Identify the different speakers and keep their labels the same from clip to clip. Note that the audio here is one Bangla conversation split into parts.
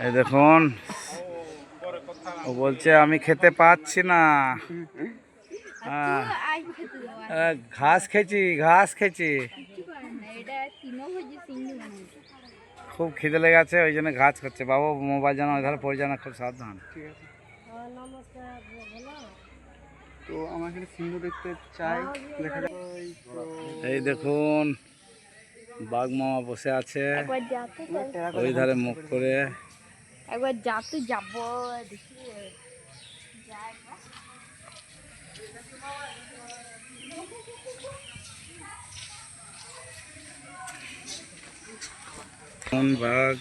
Speaker 1: এই দেখুন, ও বলছে আমি খেতে পাচ্ছি না। ঘাস খেয়েছি, ঘাস খেয়েছি, খুব খিদে লেগে আছে, ওই জন্য ঘাস খাচ্ছে। বাবু মোবাইল যেন ওই ধারে পড়ে যায় না, খুব সাবধান।
Speaker 2: তো আমার এখানে সিংহ দেখতে চাই,
Speaker 1: এই দেখুন বাঘ মামা বসে আছে ওই ধারে মুখ করে।
Speaker 3: একবার যাতে যাব দেখি
Speaker 1: বাঘ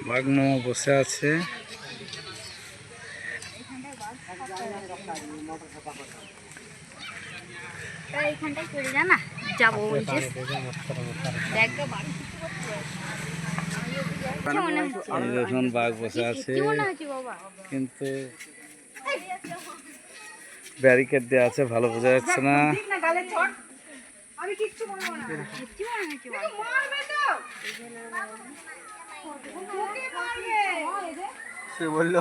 Speaker 1: বাঘ মামা বসে আছে।
Speaker 3: এইখানটায় চলে যা না, যাবো বলছিস।
Speaker 1: এই দেখুন বাঘ বসে আছে, কিন্তু ব্যারিকেড দেওয়া আছে, ভালো বোঝা যাচ্ছে না।
Speaker 2: সে বললো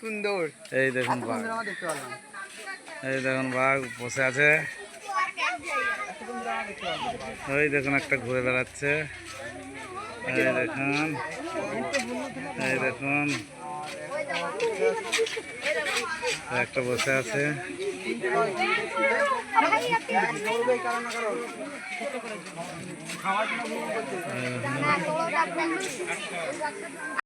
Speaker 2: সুন্দর।
Speaker 1: এই দেখুন বাঘ, এই দেখুন বাঘ বসে আছে। ওই দেখুন একটা ঘুরে বেড়াচ্ছে। এই দেখুন, এই দেখুন একটা বসে আছে।